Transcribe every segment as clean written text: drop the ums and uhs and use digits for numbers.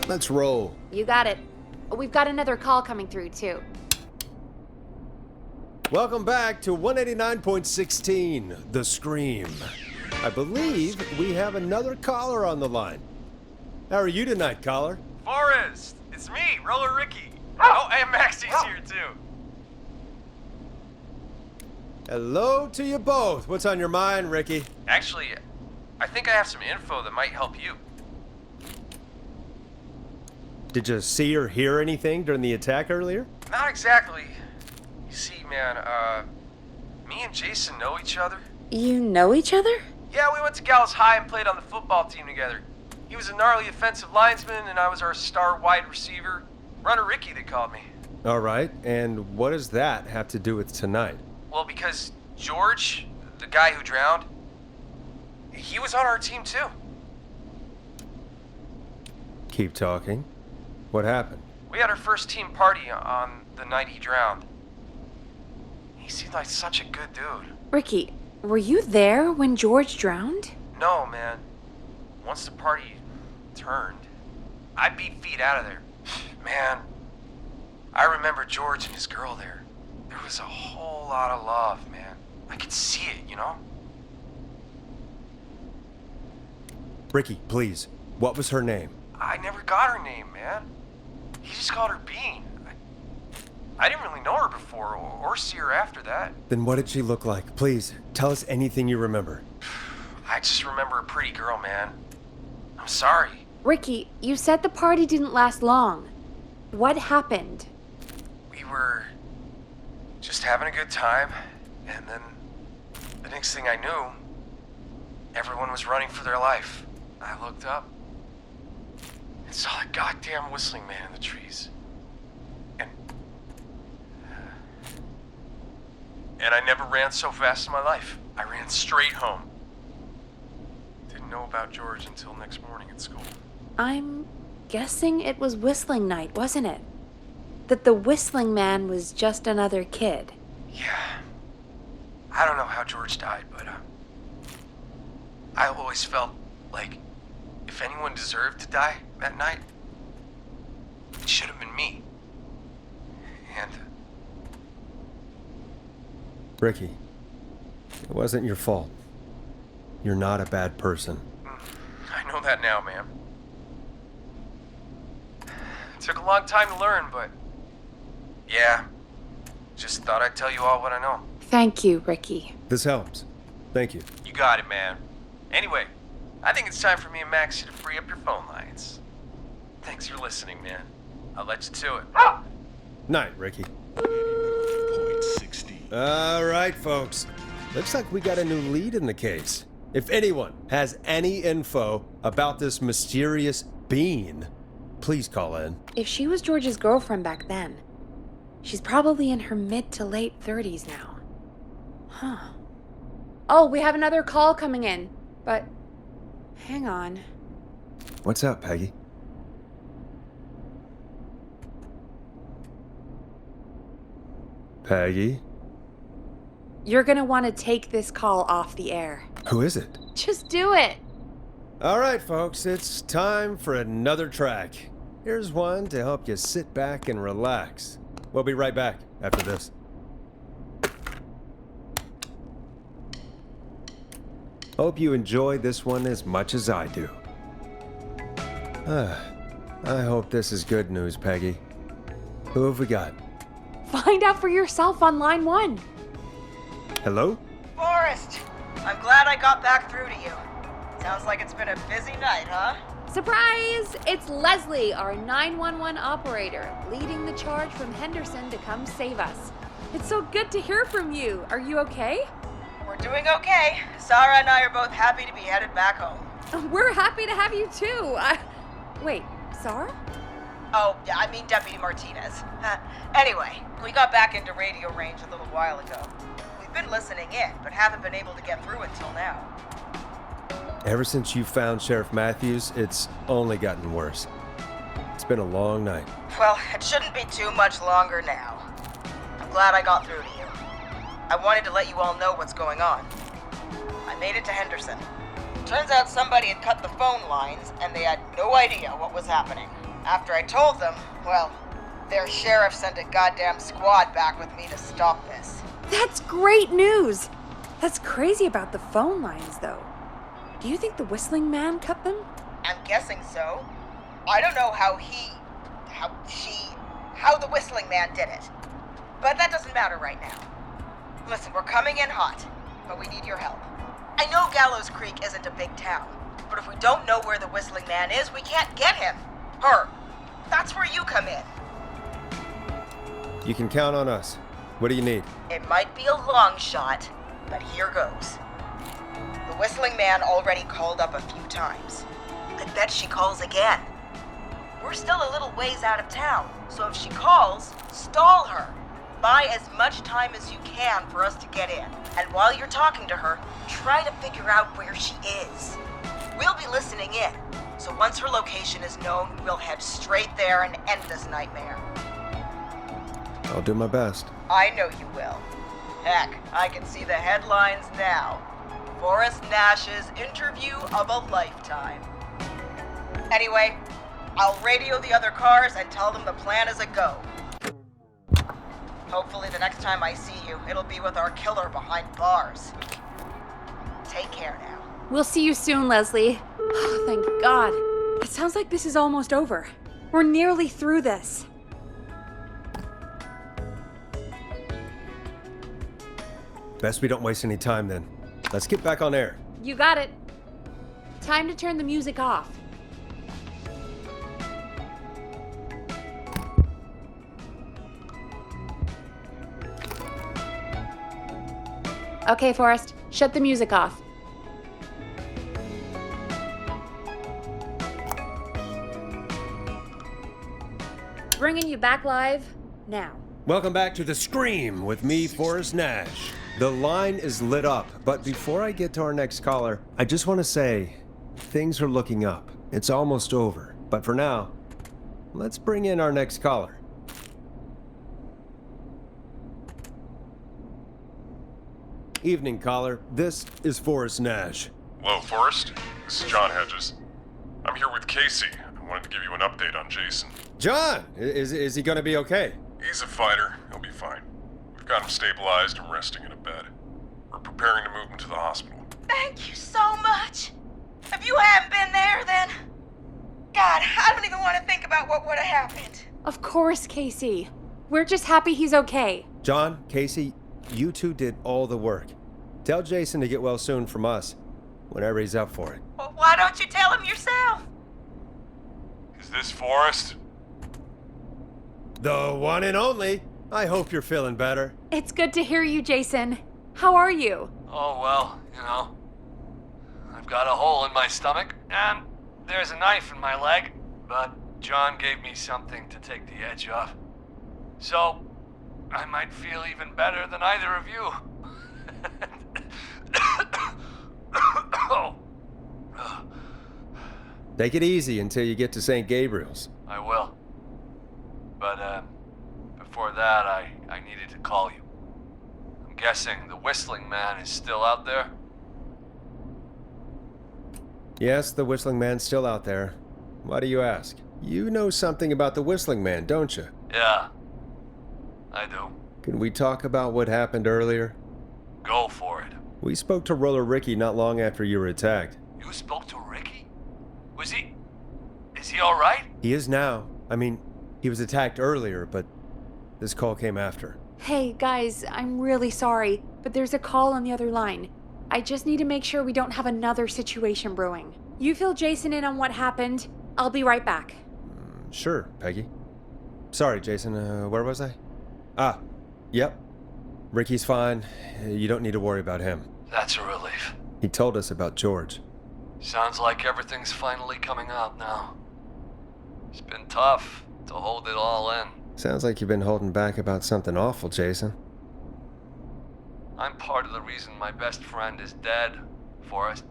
Let's roll. You got it. We've got another call coming through, too. Welcome back to 189.16, The Scream. I believe we have another caller on the line. How are you tonight, caller? Forrest, it's me, Roller Ricky. Oh, and Maxie's here too. Hello to you both. What's on your mind, Ricky? Actually, I think I have some info that might help you. Did you see or hear anything during the attack earlier? Not exactly. You see, man, me and Jason know each other. You know each other? Yeah, we went to Gallows High and played on the football team together. He was a gnarly offensive linesman, and I was our star wide receiver. Runner Ricky, they called me. All right, and what does that have to do with tonight? Well, because George, the guy who drowned, he was on our team too. Keep talking. What happened? We had our first team party on the night he drowned. He seemed like such a good dude. Ricky, were you there when George drowned? No, man. Once the party turned, I beat feet out of there. Man, I remember George and his girl there. There was a whole lot of love, man. I could see it, you know? Ricky, please. What was her name? I never got her name, man. He just called her Bean. I didn't really know her before or see her after that. Then what did she look like? Please, tell us anything you remember. I just remember a pretty girl, man. I'm sorry. Ricky, you said the party didn't last long. What happened? We were just having a good time, and then the next thing I knew, everyone was running for their life. I looked up and saw a goddamn whistling man in the trees. And I never ran so fast in my life. I ran straight home. Didn't know about George until next morning at school. I'm guessing it was whistling night, wasn't it? That the whistling man was just another kid. Yeah. I don't know how George died, but I always felt like if anyone deserved to die that night, it should have been me. And Ricky, it wasn't your fault. You're not a bad person. I know that now, man. It took a long time to learn, but yeah, just thought I'd tell you all what I know. Thank you, Ricky. This helps. Thank you. You got it, man. Anyway, I think it's time for me and Maxie to free up your phone lines. Thanks for listening, man. I'll let you to it. Night, Ricky. 189.16. All right, folks. Looks like we got a new lead in the case. If anyone has any info about this mysterious being, please call in. If she was George's girlfriend back then, she's probably in her mid to late 30s now. Huh. Oh, we have another call coming in, but hang on. What's up, Peggy? Peggy? You're gonna want to take this call off the air. Who is it? Just do it. All right, folks, it's time for another track. Here's one to help you sit back and relax. We'll be right back after this. Hope you enjoy this one as much as I do. I hope this is good news, Peggy. Who have we got? Find out for yourself on line 1. Hello? Forrest, I'm glad I got back through to you. Sounds like it's been a busy night, huh? Surprise! It's Leslie, our 911 operator, leading the charge from Henderson to come save us. It's so good to hear from you. Are you okay? We're doing okay. Sarah and I are both happy to be headed back home. We're happy to have you too. Wait, Sarah? Oh, yeah, I mean Deputy Martinez. Anyway, we got back into radio range a little while ago. We've been listening in, but haven't been able to get through until now. Ever since you found Sheriff Matthews, it's only gotten worse. It's been a long night. Well, it shouldn't be too much longer now. I'm glad I got through to you. I wanted to let you all know what's going on. I made it to Henderson. Turns out somebody had cut the phone lines, and they had no idea what was happening. After I told them, well, their sheriff sent a goddamn squad back with me to stop this. That's great news! That's crazy about the phone lines, though. Do you think the Whistling Man cut them? I'm guessing so. I don't know how the Whistling Man did it. But that doesn't matter right now. Listen, we're coming in hot, but we need your help. I know Gallows Creek isn't a big town, but if we don't know where the Whistling Man is, we can't get him. Her. That's where you come in. You can count on us. What do you need? It might be a long shot, but here goes. The Whistling Man already called up a few times. I bet she calls again. We're still a little ways out of town, so if she calls, stall her. Buy as much time as you can for us to get in. And while you're talking to her, try to figure out where she is. We'll be listening in, so once her location is known, we'll head straight there and end this nightmare. I'll do my best. I know you will. Heck, I can see the headlines now. Forrest Nash's interview of a lifetime. Anyway, I'll radio the other cars and tell them the plan is a go. Hopefully the next time I see you, it'll be with our killer behind bars. Take care now. We'll see you soon, Leslie. Oh, thank God. It sounds like this is almost over. We're nearly through this. Best we don't waste any time then. Let's get back on air. You got it. Time to turn the music off. Okay, Forrest, shut the music off. Bringing you back live now. Welcome back to The Scream with me, Forrest Nash. The line is lit up, but before I get to our next caller, I just want to say, things are looking up. It's almost over. But for now, let's bring in our next caller. Evening, caller. This is Forrest Nash. Hello, Forrest. This is John Hedges. I'm here with Casey. I wanted to give you an update on Jason. John, is he going to be okay? He's a fighter. He'll be fine. We've got him stabilized and resting in a bed. We're preparing to move him to the hospital. Thank you so much. If you hadn't been there, then... God, I don't even want to think about what would have happened. Of course, Casey. We're just happy he's okay. John, Casey, you two did all the work. Tell Jason to get well soon from us, whenever he's up for it. Well, why don't you tell him yourself? Is this Forrest? The one and only. I hope you're feeling better. It's good to hear you, Jason. How are you? Oh, well, you know, I've got a hole in my stomach, and there's a knife in my leg, but John gave me something to take the edge off. So, I might feel even better than either of you. Oh. Take it easy until you get to St. Gabriel's. I will. But, before that, I needed to call you. I'm guessing the Whistling Man is still out there? Yes, the Whistling Man's still out there. Why do you ask? You know something about the Whistling Man, don't you? Yeah, I do. Can we talk about what happened earlier? Go for it. We spoke to Roller Ricky not long after you were attacked. You spoke to Ricky? Is he alright? He is now. I mean, he was attacked earlier, but this call came after. Hey, guys, I'm really sorry, but there's a call on the other line. I just need to make sure we don't have another situation brewing. You fill Jason in on what happened. I'll be right back. Sure, Peggy. Sorry, Jason, where was I? Yep. Ricky's fine. You don't need to worry about him. That's a relief. He told us about George. Sounds like everything's finally coming out now. It's been tough to hold it all in. Sounds like you've been holding back about something awful, Jason. I'm part of the reason my best friend is dead, Forrest.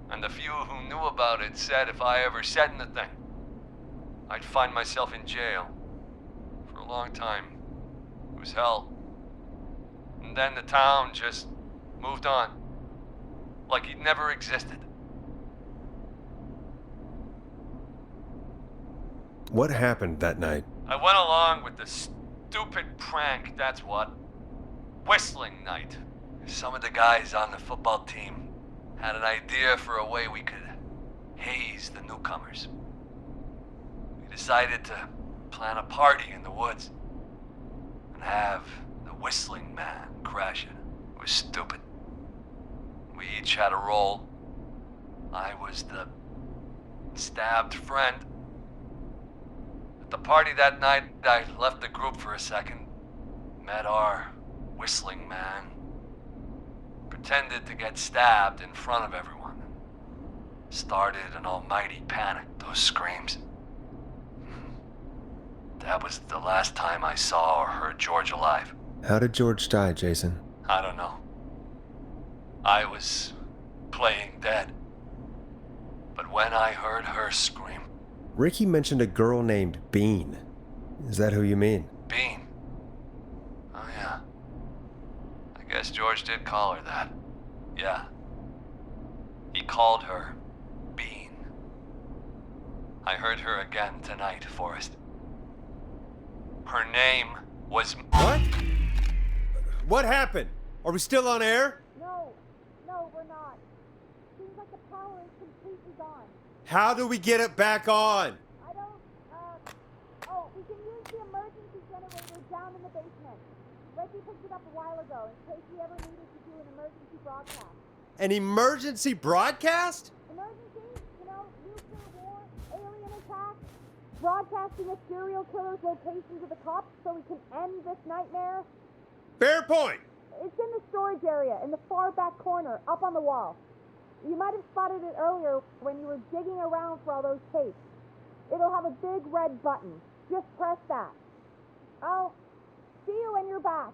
And the few who knew about it said if I ever said anything, I'd find myself in jail. For a long time, it was hell. And then the town just moved on. Like he'd never existed. What happened that night? I went along with the stupid prank, that's what. Whistling night. Some of the guys on the football team had an idea for a way we could haze the newcomers. We decided to plan a party in the woods and have the Whistling Man crash it. It was stupid. We each had a role. I was the stabbed friend. At the party that night, I left the group for a second, met our Whistling Man, pretended to get stabbed in front of everyone. Started an almighty panic, those screams. That was the last time I saw or heard George alive. How did George die, Jason? I don't know. I was playing dead. But when I heard her scream, Ricky mentioned a girl named Bean. Is that who you mean? Bean. Oh yeah. I guess George did call her that. Yeah. He called her Bean. I heard her again tonight, Forrest. Her name was... What? What happened? Are we still on air? No, we're not. Seems like the power is completely gone. How do we get it back on? I don't, we can use the emergency generator down in the basement. Reggie picked it up a while ago in case we ever needed to do an emergency broadcast. An emergency broadcast? Emergency? You know, nuclear war, alien attack, broadcasting a serial killer's location to the cops so we can end this nightmare. Fair point. It's in the storage area, in the far back corner, up on the wall. You might have spotted it earlier when you were digging around for all those tapes. It'll have a big red button. Just press that. I'll see you when you're back.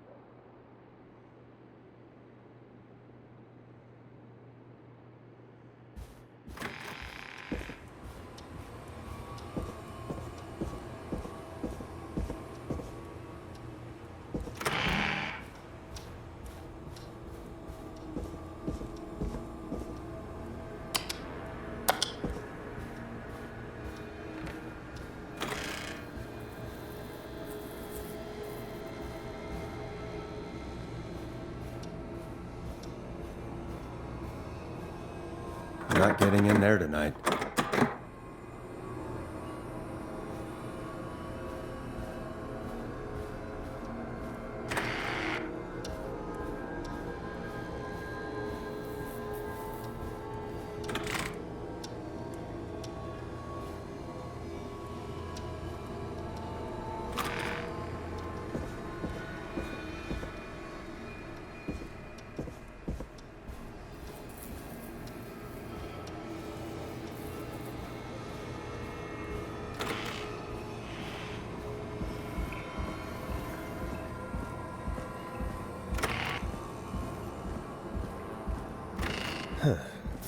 Not getting in there tonight.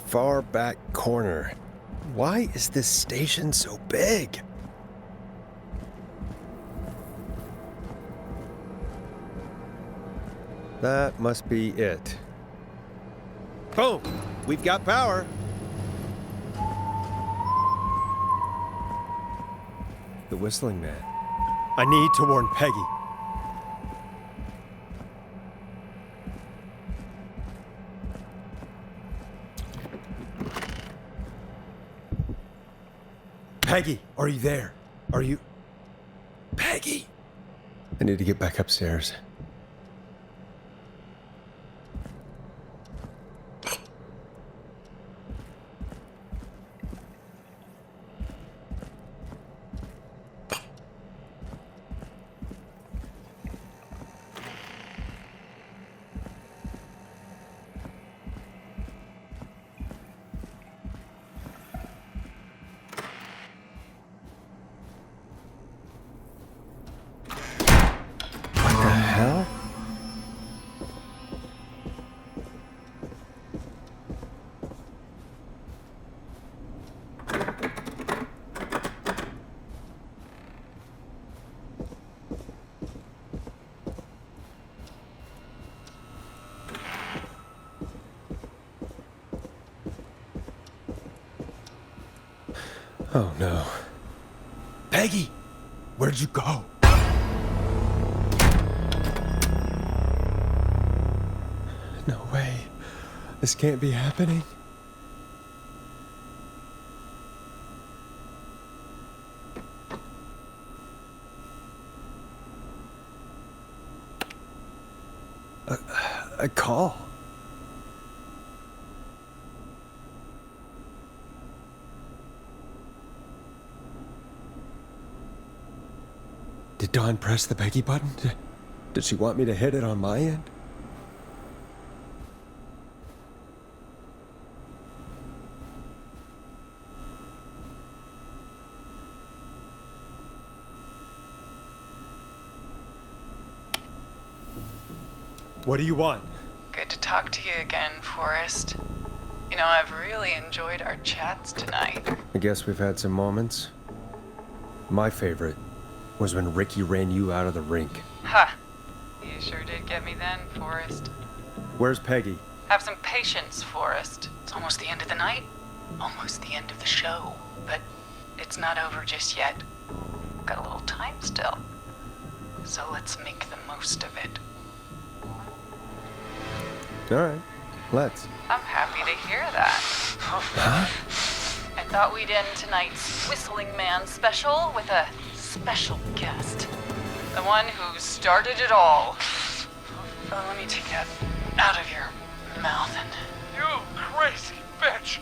Far back corner. Why is this station so big? That must be it. Boom! We've got power. The Whistling Man. I need to warn Peggy. Peggy, are you there? Are you... Peggy! I need to get back upstairs. Hell? Oh no. Peggy! Where'd you go? No way. This can't be happening. A call. Did Dawn press the Peggy button? Did she want me to hit it on my end? What do you want? Good to talk to you again, Forrest. You know, I've really enjoyed our chats tonight. I guess we've had some moments. My favorite was when Ricky ran you out of the rink. Ha! You sure did get me then, Forrest. Where's Peggy? Have some patience, Forrest. It's almost the end of the night. Almost the end of the show. But it's not over just yet. Got a little time still. So let's make the most of it. All right, let's. I'm happy to hear that. Huh? I thought we'd end tonight's Whistling Man special with a special guest. The one who started it all. Let me take that out of your mouth and... You crazy bitch!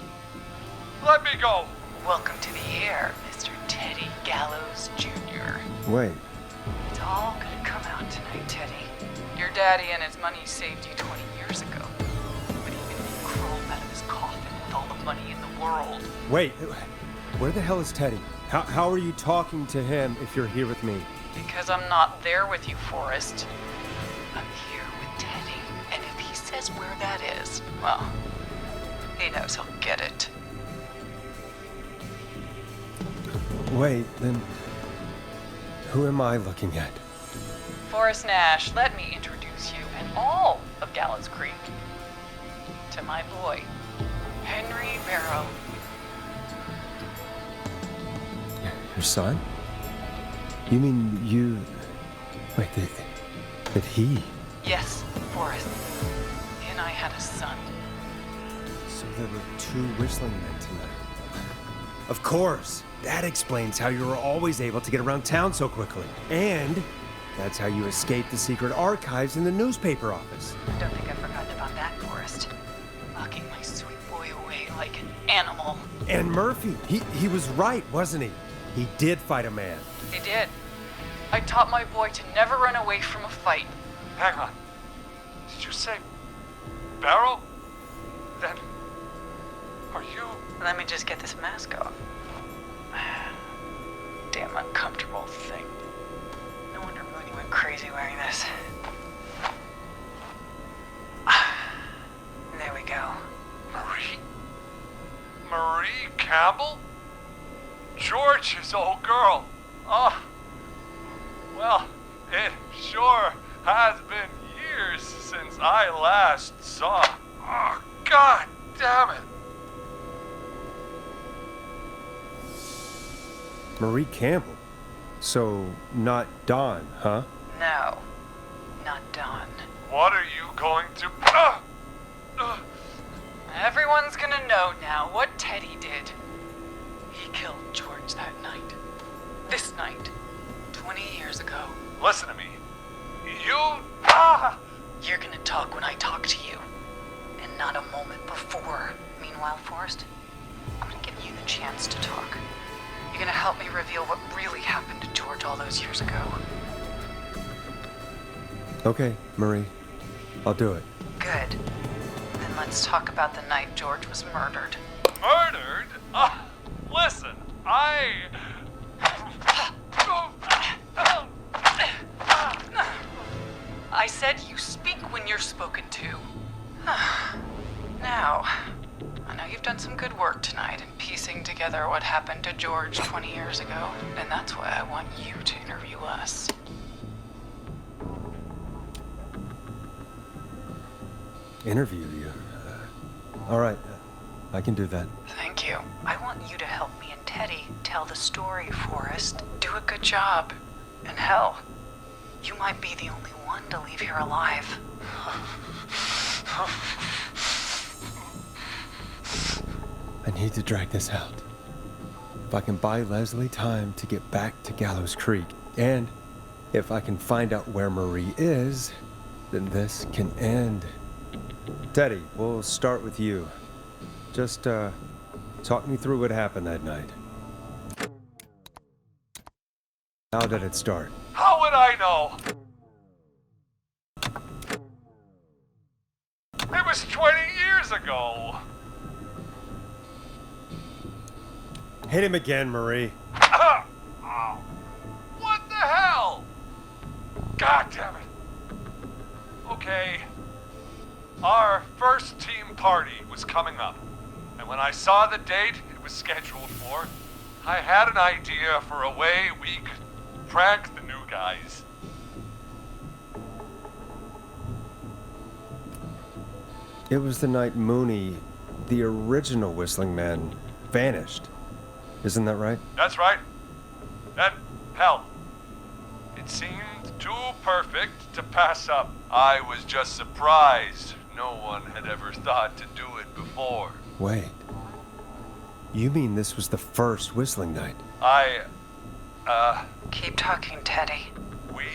Let me go! Welcome to the air, Mr. Teddy Gallows Jr. Wait, It's all gonna come out tonight, Teddy. Your daddy and his money saved you 20 years ago. But even if you crawled out of his coffin with all the money in the world... wait. Where the hell is Teddy? How are you talking to him if you're here with me? Because I'm not there with you, Forrest. I'm here with Teddy. And if he says where that is, well, he knows he'll get it. Wait, then who am I looking at? Forrest Nash, let me introduce you and all of Gallows Creek to my boy, Henry Barrow. Your son? You mean you... Wait, that he... Yes, Forrest. He and I had a son. So there were two whistling men tonight. Of course! That explains how you were always able to get around town so quickly. And that's how you escaped the secret archives in the newspaper office. I don't think I've forgotten about that, Forrest. Locking my sweet boy away like an animal. And Murphy, he was right, wasn't he? He did fight a man. He did. I taught my boy to never run away from a fight. Hang on. Did you say Barrow? Then are you... Let me just get this mask off. Damn uncomfortable thing. No wonder Mooney went crazy wearing this. There we go. Marie Campbell? George's old girl. Oh, well, it sure has been years since I last saw. Oh, God damn it. Marie Campbell. So, not Dawn, huh? No, not Dawn. What are you going to... Everyone's gonna know now what Teddy did. He killed George that night. This night. 20 years ago. Listen to me. You... You're gonna talk when I talk to you. And not a moment before. Meanwhile, Forrest, I'm gonna give you the chance to talk. You're gonna help me reveal what really happened to George all those years ago. Okay, Marie. I'll do it. Good. Then let's talk about the night George was murdered. Murdered? Listen, I said you speak when you're spoken to. Now, I know you've done some good work tonight in piecing together what happened to George 20 years ago, and that's why I want you to interview us. Interview you? All right. I can do that. Thank you. I want you to help me and Ted Teddy tell the story, Forrest. Do a good job. And hell, you might be the only one to leave here alive. I need to drag this out. If I can buy Leslie time to get back to Gallows Creek, and if I can find out where Marie is, then this can end. Teddy, we'll start with you. Just, talk me through what happened that night. How did it start? How would I know? It was 20 years ago. Hit him again, Marie. What the hell? God damn it. Okay. Our first team party was coming up. And when I saw the date it was scheduled for, I had an idea for a way we could prank the new guys. It was the night Mooney, the original Whistling Man, vanished. Isn't that right? That's right. And, hell, it seemed too perfect to pass up. I was just surprised no one had ever thought to do it before. Wait. You mean this was the first Whistling Night? Keep talking, Teddy. We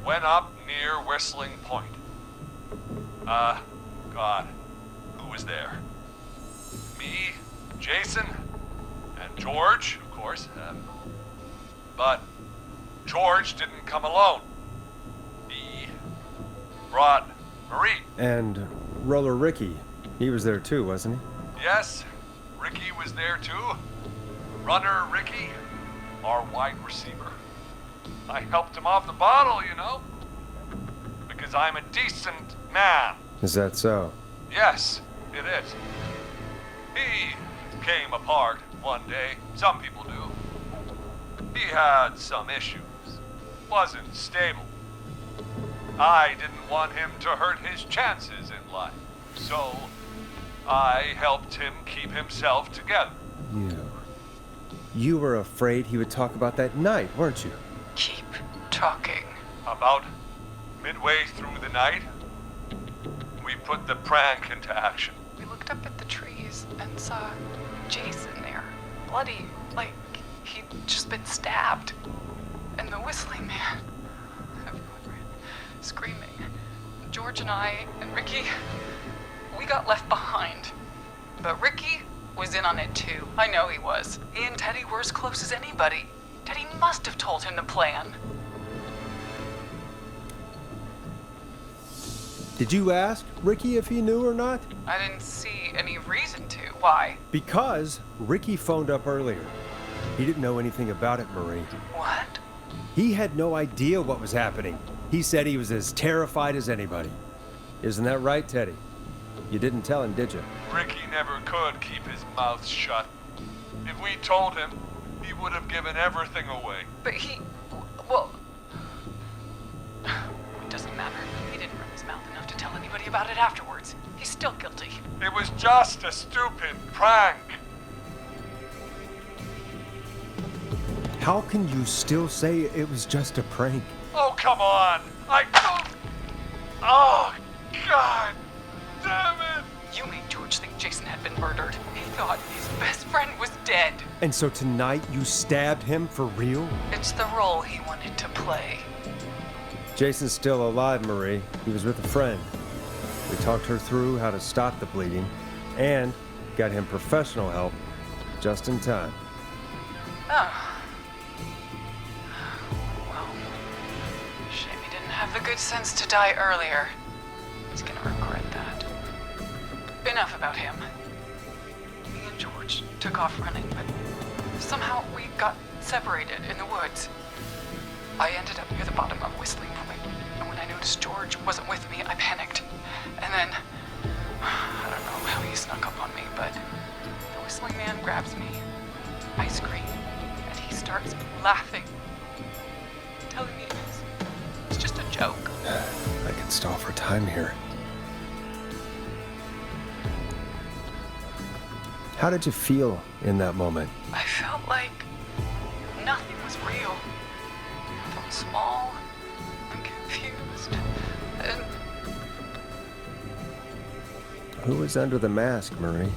went up near Whistling Point. God, who was there? Me, Jason, and George, of course. But George didn't come alone. He brought Marie. And Roller Ricky, he was there too, wasn't he? Yes, Ricky was there too. Runner Ricky, our wide receiver. I helped him off the bottle, you know. Because I'm a decent man. Is that so? Yes, it is. He came apart one day. Some people do. He had some issues. Wasn't stable. I didn't want him to hurt his chances in life. So, I helped him keep himself together. You were afraid he would talk about that night, weren't you? Keep talking. About midway through the night, we put the prank into action. We looked up at the trees and saw Jason there, bloody, like he'd just been stabbed. And the Whistling Man, everyone ran, screaming. George and I and Ricky, we got left behind. But Ricky was in on it too. I know he was. He and Teddy were as close as anybody. Teddy must have told him the plan. Did you ask Ricky if he knew or not? I didn't see any reason to. Why? Because Ricky phoned up earlier. He didn't know anything about it, Marie. What? He had no idea what was happening. He said he was as terrified as anybody. Isn't that right, Teddy? You didn't tell him, did you? Ricky never could keep his mouth shut. If we told him, he would have given everything away. But well, it doesn't matter. He didn't run his mouth enough to tell anybody about it afterwards. He's still guilty. It was just a stupid prank. How can you still say it was just a prank? Oh, come on. Oh, God damn it. You made George think Jason had been murdered. He thought his best friend was dead. And so tonight you stabbed him for real? It's the role he wanted to play. Jason's still alive, Marie. He was with a friend. We talked her through how to stop the bleeding and got him professional help just in time. Oh. Well, shame he didn't have the good sense to die earlier. He's gonna regret that. Enough about him. Me and George took off running, but somehow we got separated in the woods. I ended up near the bottom of Whistling Point, and when I noticed George wasn't with me, I panicked. And then, I don't know how he snuck up on me, but the Whistling Man grabs me. I scream, and he starts laughing, telling me it's just a joke. I can stall for time here. How did you feel in that moment? I felt like nothing was real. I felt small and confused. And Who was under the mask, Marie?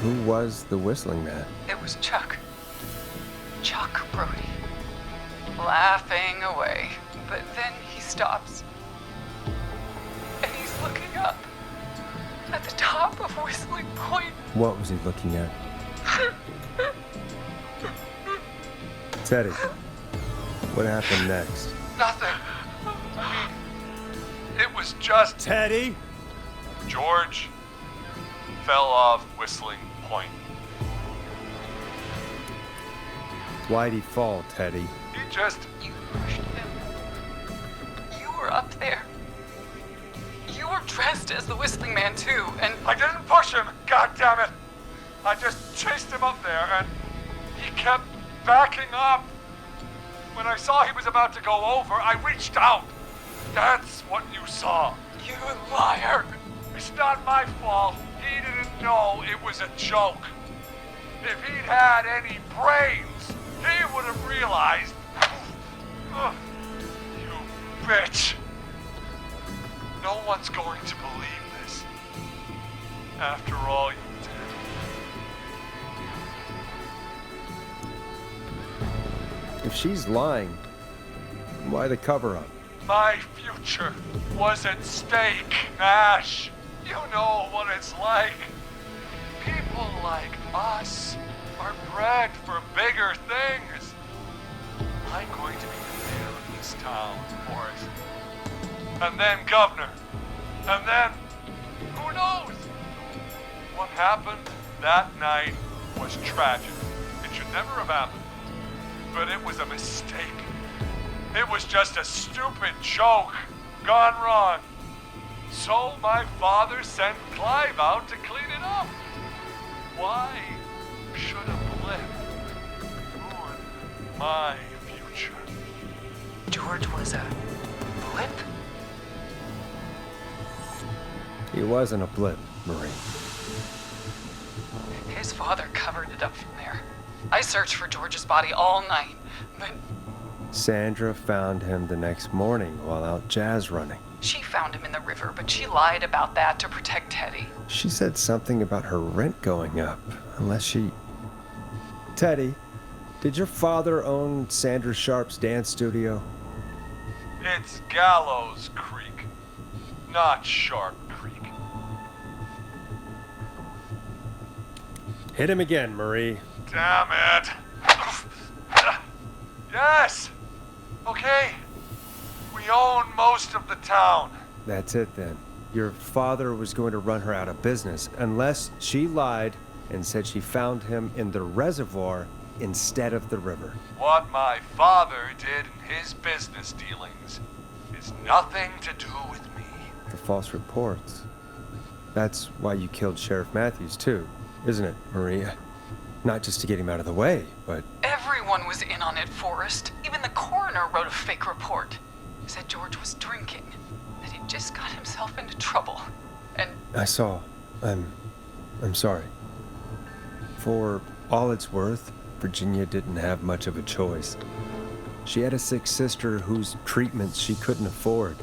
Who was the Whistling Man? it was Chuck. Chuck Brody. Laughing away. But then he stops. And he's looking up. At the top of Whistling Point. What was he looking at? Teddy, what happened next? Nothing. It was just Teddy? George fell off Whistling Point. Why'd he fall, Teddy? He just You pushed him. You were up there. You were dressed as the Whistling Man too, and I didn't push him, god damn it! I just chased him up there and he kept backing up. When I saw he was about to go over, I reached out. That's what you saw. you liar. It's not my fault. He didn't know it was a joke. If he'd had any brains, he would have realized. Ugh, you bitch. No one's going to believe this. After all you did. If she's lying, why the cover-up? My future was at stake, Ash. You know what it's like. People like us are bred for bigger things. I'm going to be the mayor of this town, Forrest. And then governor. And then, who knows? What happened that night was tragic. It should never have happened. But it was a mistake. It was just a stupid joke gone wrong. So my father sent Clive out to clean it up. Why should a blip ruin my future? George was a blip? He wasn't a blip, Marie. His father covered it up from there. I searched for George's body all night, but Sandra found him the next morning while out jazz running. she found him in the river, but she lied about that to protect Teddy. She said something about her rent going up, unless she... Teddy, did your father own Sandra Sharp's dance studio? It's Gallows Creek, not Sharp Creek. Hit him again, Marie. Damn it. Yes. Okay. We own most of the town. That's it then. Your father was going to run her out of business unless she lied and said she found him in the reservoir instead of the river. What my father did in his business dealings is nothing to do with me. The false reports. That's why you killed Sheriff Matthews too, isn't it, Maria? Not just to get him out of the way, but... Everyone was in on it, Forrest. Even the coroner wrote a fake report. Said George was drinking, that he just got himself into trouble. And I saw. I'm sorry. For all it's worth, Virginia didn't have much of a choice. She had a sick sister whose treatments she couldn't afford.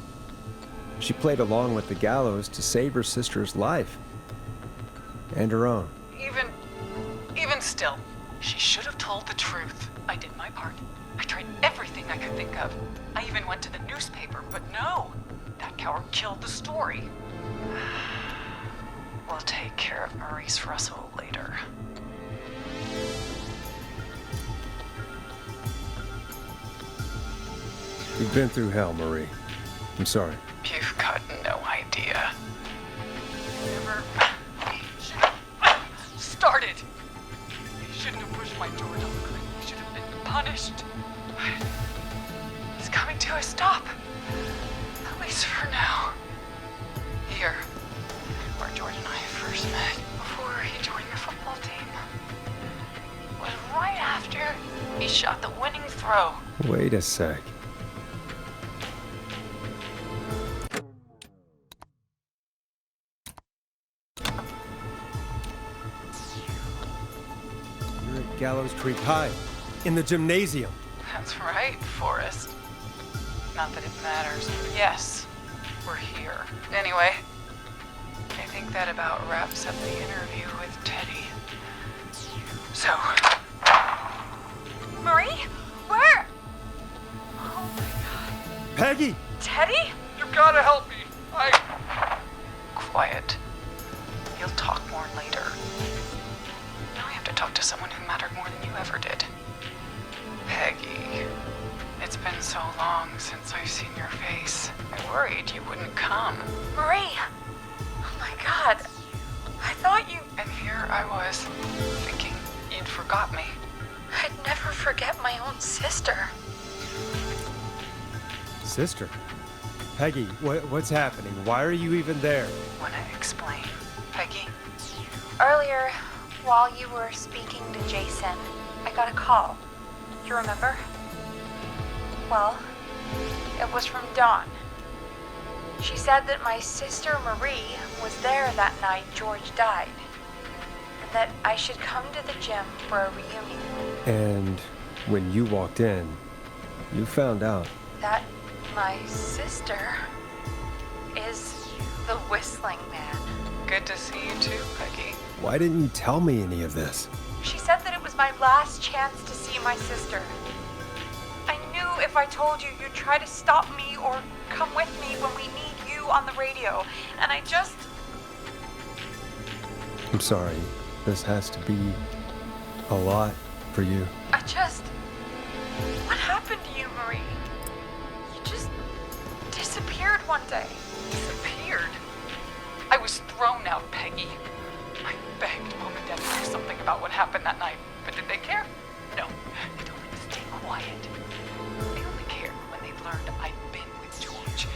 She played along with the gallows to save her sister's life. And her own. even still, she should have told the truth. I did my part. I tried everything I could think of. I even went to the newspaper, but no. That coward killed the story. We'll take care of Maurice Russell later. You've been through hell, Marie. I'm sorry. You've got no idea. Never started. He shouldn't have pushed my George off the cliff. He should have been punished. He's coming to a stop. At least for now. Here, where George and I first met, before he joined the football team, was right after he shot the winning throw. Wait a sec. Gallows Creek High, in the gymnasium. That's right, Forrest. Not that it matters. Yes, we're here. Anyway, I think that about wraps up the interview with Teddy. So... Marie? Where? Oh my god. Peggy! Teddy? You gotta help me. Quiet. You'll talk more later. Now I have to talk to someone who mattered more than you ever did. Peggy. It's been so long since I've seen your face. I worried you wouldn't come. Marie! Oh my god. I thought you... And here I was, thinking you'd forgot me. I'd never forget my own sister. Sister? Peggy, what's happening? Why are you even there? Wanna explain, Peggy? Earlier, while you were speaking to Jason, I got a call. You remember? Well, it was from Dawn. She said that my sister Marie was there that night George died, and that I should come to the gym for a reunion. And when you walked in, you found out. That my sister is the Whistling Man. Good to see you too, Peggy. Why didn't you tell me any of this? She said that it was my last chance to see my sister. I knew if I told you, you'd try to stop me or come with me when we need you on the radio. And I just... I'm sorry. This has to be a lot for you. What happened to you, Marie? You just disappeared one day. Disappeared? I was thrown out, Peggy. I begged Mom and Dad to do something about what happened that night, but did they care? No. They told me to stay quiet. They only cared when they learned I'd been with George.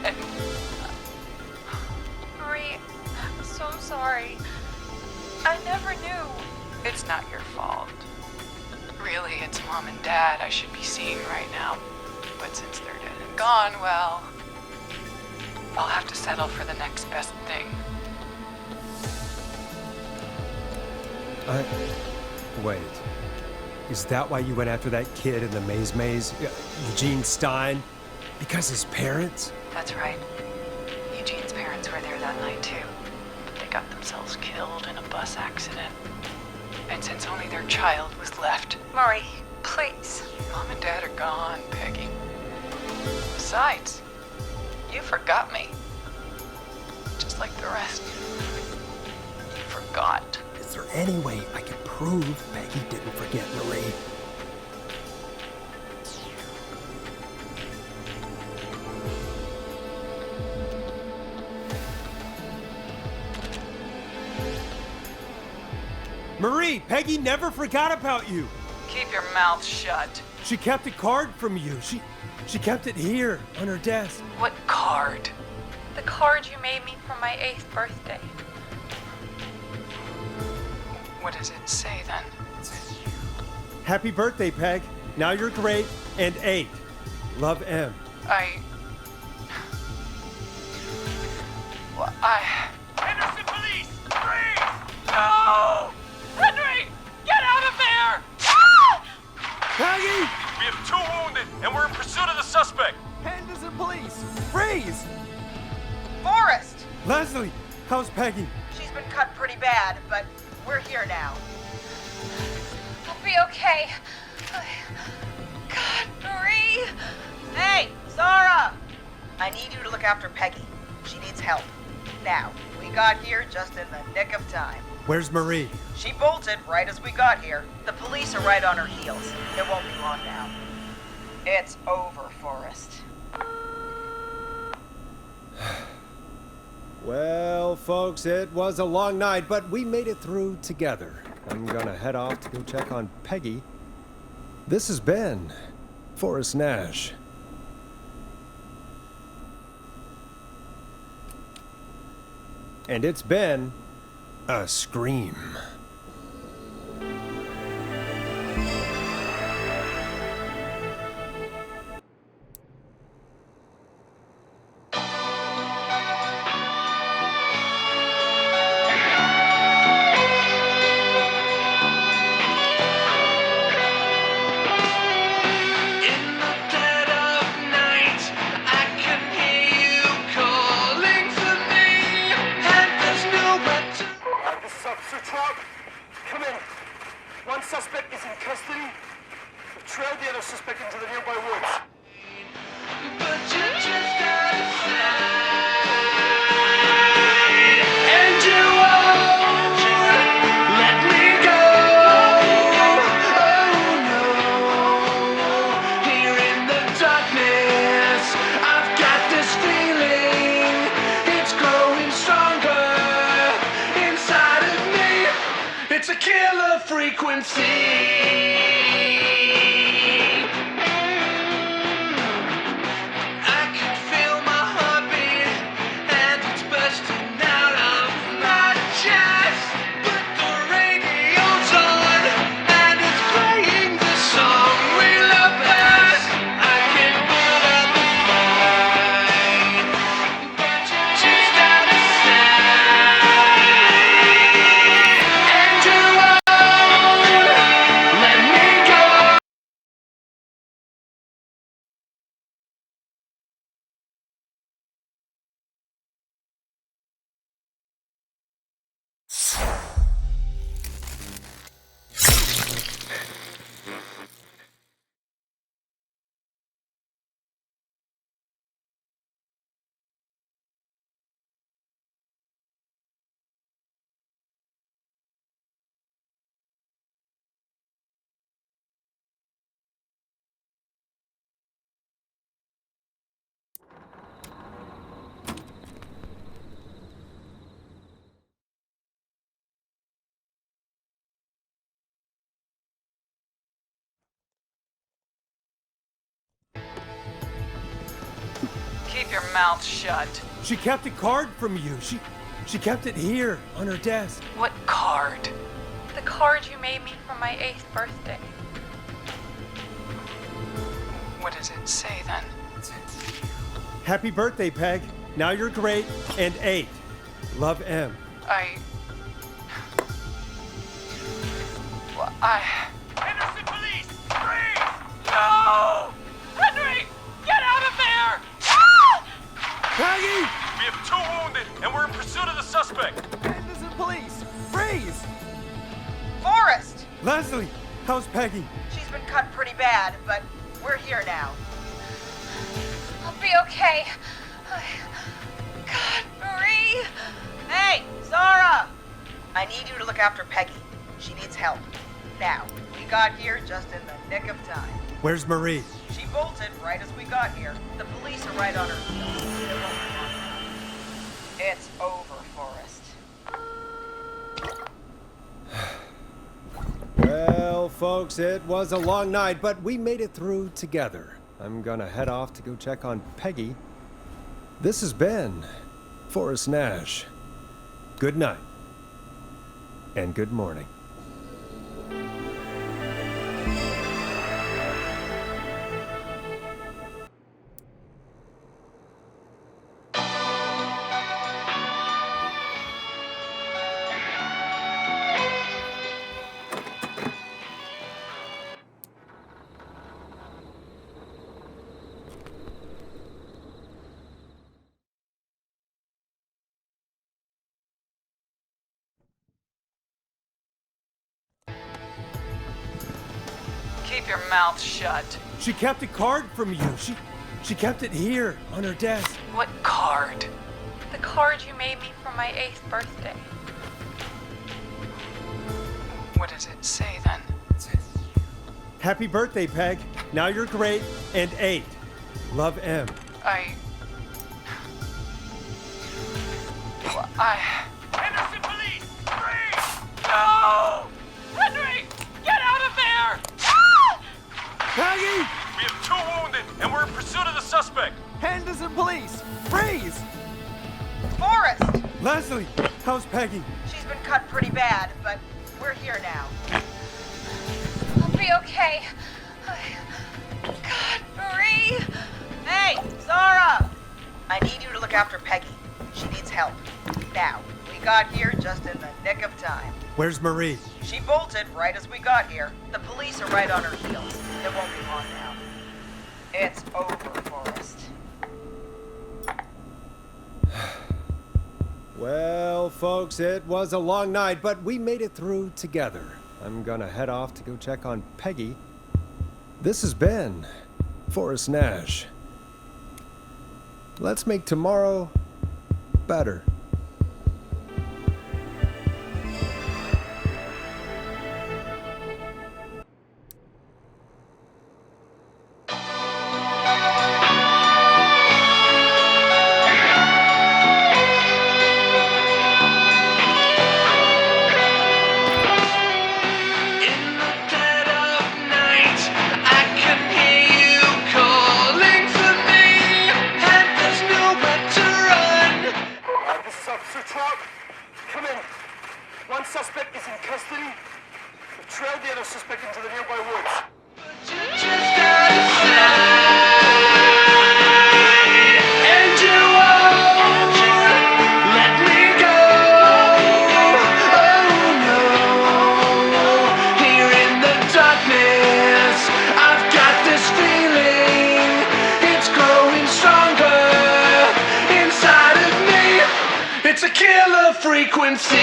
And Marie, I'm so sorry. I never knew. it's not your fault. Really, it's Mom and Dad I should be seeing right now. But since they're dead and gone, well, I'll have to settle for the next best thing. Wait. Is that why you went after that kid in the maze? Eugene Stein? Because his parents? That's right. Eugene's parents were there that night too. But they got themselves killed in a bus accident. And since only their child was left, Marie, please. Mom and Dad are gone, Peggy. Besides, you forgot me. Just like the rest. You forgot. Is there any way I can prove Peggy didn't forget Marie? Marie, Peggy never forgot about you. Keep your mouth shut. She kept a card from you. She kept it here on her desk. What card? The card you made me for my 8th birthday. What does it say then? Happy birthday, Peg. Now you're great and 8. Love, M. Henderson police! Freeze! No! Henry! Get out of there! Peggy! We have 2 wounded, and we're in pursuit of the suspect. Henderson police! Freeze! Forrest! Leslie, how's Peggy? She's been cut pretty bad, but we're here now. I'll be okay. God, Marie! Hey, Zara! I need you to look after Peggy. She needs help. Now, we got here just in the nick of time. Where's Marie? She bolted right as we got here. The police are right on her heels. It won't be long now. It's over, Forrest. Well, folks, it was a long night, but we made it through together. I'm gonna head off to go check on Peggy. This has been Forrest Nash. And it's been a scream. One suspect is in custody. We've trailed the other suspect into the nearby woods. But you just gotta decide, and you won't let me go. Oh no, here in the darkness, I've got this feeling, it's growing stronger inside of me. It's a killer frequency. Keep your mouth shut. She kept a card from you. She kept it here on her desk. What card? The card you made me for my 8th birthday. What does it say then? Happy birthday, Peg. Now you're great and 8. Love, M. Henderson police! Freeze! No! Henry! Get out of there! Ah! Peggy! We have 2 wounded, and we're in pursuit of the suspect. Henderson police! Freeze! Forrest! Leslie, how's Peggy? She's been cut pretty bad, but we're here now. I'll be okay. God, Marie! Hey, Zara! I need you to look after Peggy. She needs help. Now, we got here just in the nick of time. Where's Marie? She bolted right as we got here. The police are right on her heels. It won't be long now. It's over, Forrest. Well, folks, it was a long night, but we made it through together. I'm gonna head off to go check on Peggy. This has been Forrest Nash. Good night. And good morning. Keep your mouth shut. She kept a card from you. She kept it here on her desk. What card? The card you made me for my 8th birthday. What does it say then? Happy birthday, Peg. Now you're great and 8. Love, M. Henderson police! Freeze! No! Henry! Get out of there! Ah! Peggy! We have 2 wounded, and we're in pursuit of the suspect. Henderson police! Freeze! Forrest! Leslie, how's Peggy? She's been cut pretty bad, but we're here now. I'll be okay. God, Marie! Hey, Zara! I need you to look after Peggy. She needs help. Now, we got here just in the nick of time. Where's Marie? She bolted right as we got here. The police are right on her heels. It won't be long now. It's over, Forrest. Well, folks, it was a long night, but we made it through together. I'm gonna head off to go check on Peggy. This has been Forrest Nash. Let's make tomorrow better. Come in. One suspect is in custody. We've trailed the other suspect into the nearby woods. It's a killer frequency.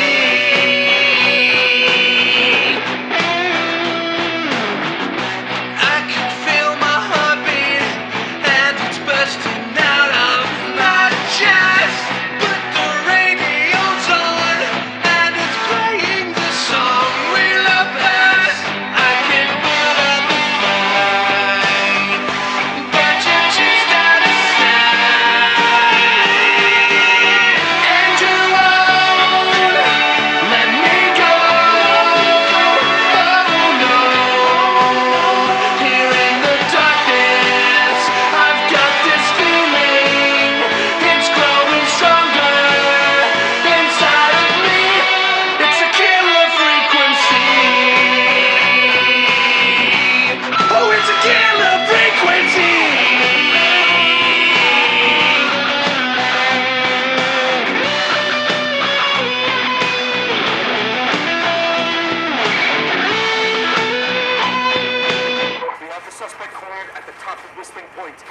I can feel my heartbeat, and it's bursting out of my chest. But the radio's on, and it's playing the song we love best. I can put up a fight, but you're just out of sight. Suspect cornered at the top of Whistling Point.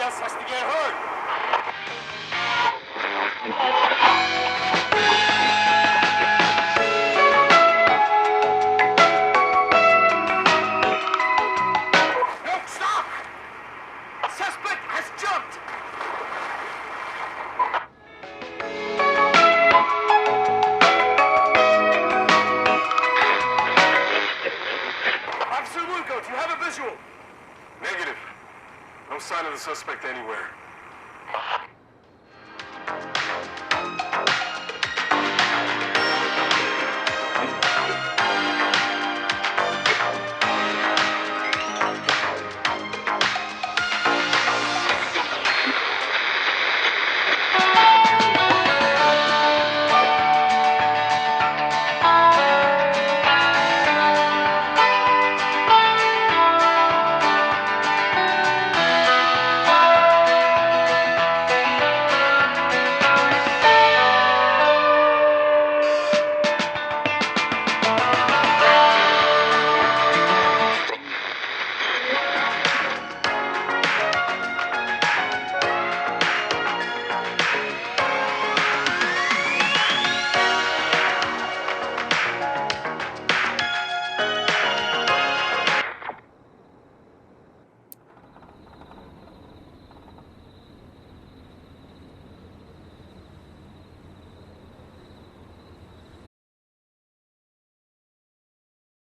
Has to get hurt. No, stop! Suspect has jumped. Officer Lugo, do you have a visual? Negative. No sign of the suspect anywhere.